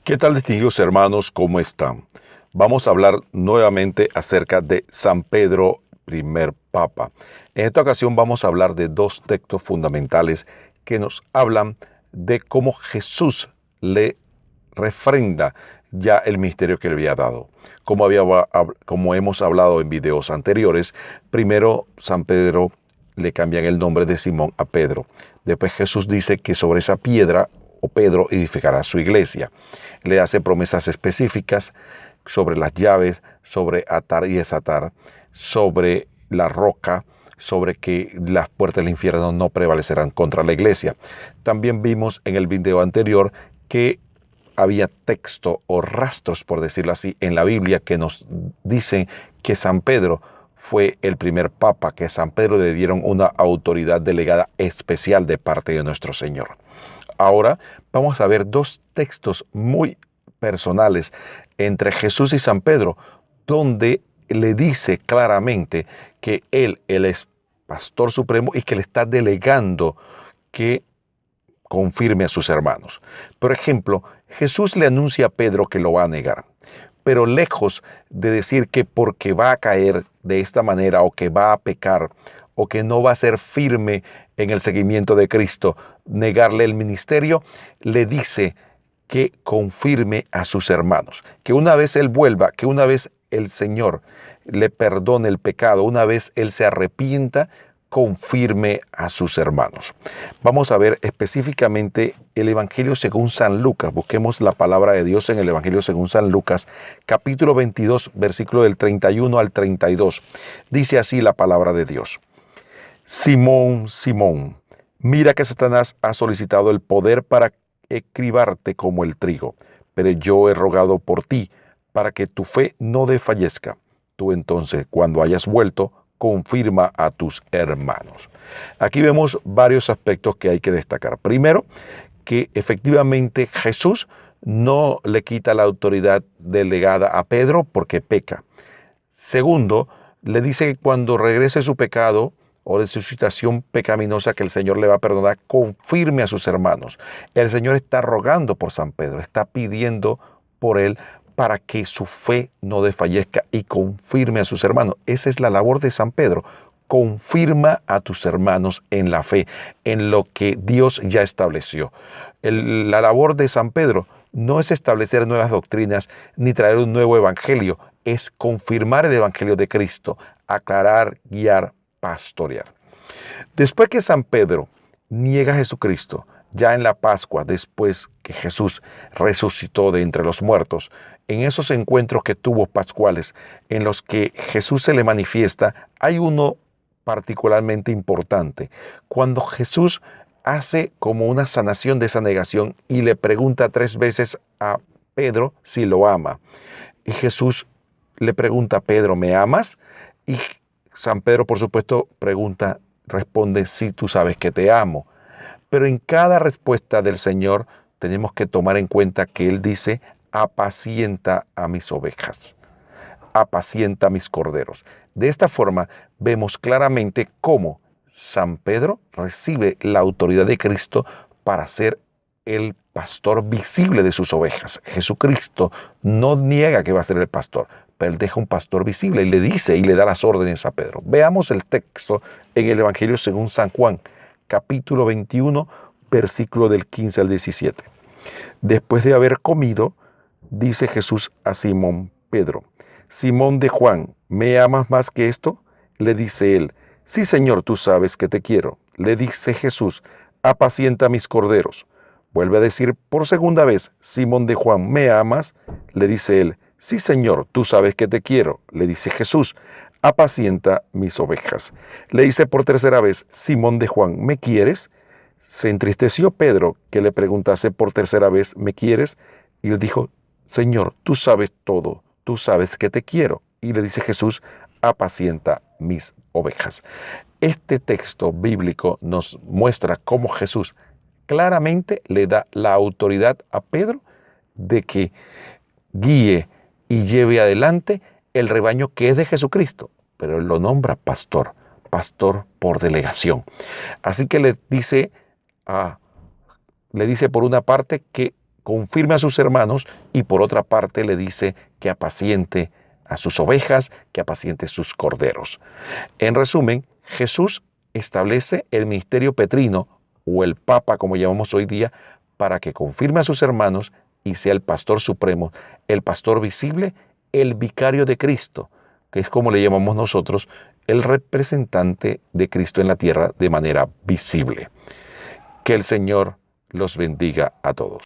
¿Qué tal, distinguidos hermanos? ¿Cómo están? Vamos a hablar nuevamente acerca de San Pedro, primer papa. En esta ocasión vamos a hablar de dos textos fundamentales que nos hablan de cómo Jesús le refrenda ya el misterio que le había dado. Como hemos hablado en videos anteriores, primero San Pedro le cambian el nombre de Simón a Pedro. Después Jesús dice que sobre esa piedra o Pedro edificará su iglesia. Le hace promesas específicas sobre las llaves, sobre atar y desatar, sobre la roca, sobre que las puertas del infierno no prevalecerán contra la iglesia. También vimos en el video anterior que había texto o rastros, por decirlo así, en la Biblia que nos dicen que San Pedro fue el primer papa, que a San Pedro le dieron una autoridad delegada especial de parte de nuestro Señor. Ahora vamos a ver dos textos muy personales entre Jesús y San Pedro, donde le dice claramente que él es pastor supremo y que le está delegando que confirme a sus hermanos. Por ejemplo, Jesús le anuncia a Pedro que lo va a negar, pero lejos de decir que porque va a caer de esta manera o que va a pecar o que no va a ser firme en el seguimiento de Cristo, negarle el ministerio, le dice que confirme a sus hermanos, que una vez él vuelva, que una vez el Señor le perdone el pecado, una vez él se arrepienta, confirme a sus hermanos. Vamos a ver específicamente el Evangelio según San Lucas. Busquemos la palabra de Dios en el Evangelio según San Lucas, capítulo 22, versículo del 31 al 32. Dice así la palabra de Dios. Simón, Simón, mira que Satanás ha solicitado el poder para escribarte como el trigo, pero yo he rogado por ti para que tu fe no desfallezca. Tú entonces, cuando hayas vuelto, confirma a tus hermanos. Aquí vemos varios aspectos que hay que destacar. Primero, que efectivamente Jesús no le quita la autoridad delegada a Pedro porque peca. Segundo, le dice que cuando regrese su pecado o de su situación pecaminosa que el Señor le va a perdonar, confirme a sus hermanos. El Señor está rogando por San Pedro, está pidiendo por él para que su fe no desfallezca y confirme a sus hermanos. Esa es la labor de San Pedro. Confirma a tus hermanos en la fe, en lo que Dios ya estableció. La labor de San Pedro no es establecer nuevas doctrinas ni traer un nuevo evangelio, es confirmar el evangelio de Cristo, aclarar, guiar, pastorear. Después que San Pedro niega a Jesucristo, ya en la Pascua, después que Jesús resucitó de entre los muertos, en esos encuentros que tuvo pascuales, en los que Jesús se le manifiesta, hay uno particularmente importante. Cuando Jesús hace como una sanación de esa negación y le pregunta 3 veces a Pedro si lo ama. Y Jesús le pregunta a Pedro, ¿me amas? Y San Pedro, por supuesto, responde, sí, tú sabes que te amo. Pero en cada respuesta del Señor tenemos que tomar en cuenta que Él dice, apacienta a mis ovejas, apacienta a mis corderos. De esta forma vemos claramente cómo San Pedro recibe la autoridad de Cristo para ser el pastor visible de sus ovejas. Jesucristo no niega que va a ser el pastor, pero él deja un pastor visible y le dice y le da las órdenes a Pedro. Veamos el texto en el Evangelio según San Juan, capítulo 21, versículo del 15 al 17. Después de haber comido, dice Jesús a Simón Pedro, Simón de Juan, ¿me amas más que esto? Le dice él, sí, Señor, tú sabes que te quiero. Le dice Jesús, apacienta mis corderos. Vuelve a decir por segunda vez, Simón de Juan, ¿me amas? Le dice él, sí, Señor, tú sabes que te quiero. Le dice Jesús, apacienta mis ovejas. Le dice por tercera vez, Simón de Juan, ¿me quieres? Se entristeció Pedro que le preguntase por tercera vez, ¿me quieres? Y le dijo, Señor, tú sabes todo, tú sabes que te quiero. Y le dice Jesús, apacienta mis ovejas. Este texto bíblico nos muestra cómo Jesús claramente le da la autoridad a Pedro de que guíe y lleve adelante el rebaño que es de Jesucristo, pero él lo nombra pastor, pastor por delegación. Así que le dice por una parte que confirme a sus hermanos y por otra parte le dice que apaciente a sus ovejas, que apaciente sus corderos. En resumen, Jesús establece el ministerio petrino o el Papa, como llamamos hoy día, para que confirme a sus hermanos y sea el pastor supremo, el pastor visible, el vicario de Cristo, que es como le llamamos nosotros, el representante de Cristo en la tierra de manera visible. Que el Señor los bendiga a todos.